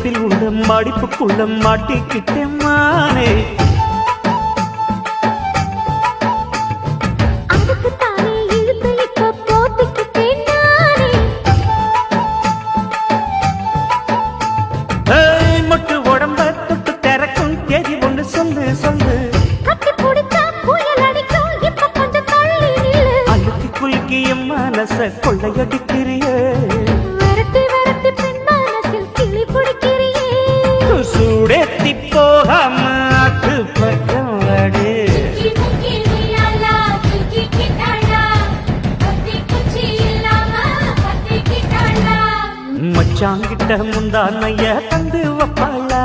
இடுப்பில் உள்ள மடிப்புக்குள்ள மாட்டிக்கிட்டேன் மானே. மொட்டு உடம்ப தொட்டு திறக்கும் தேதி ஒண்ணு சொல்லு சொல்லு. அழுத்தி குலுக்கிய மனச கொள்ளையடிக்கிறியே. சூடேத்தி போகாம அது பக்கம் வாடு. மச்சாங்கிட்ட முந்தானைய தந்து வப்பாளா.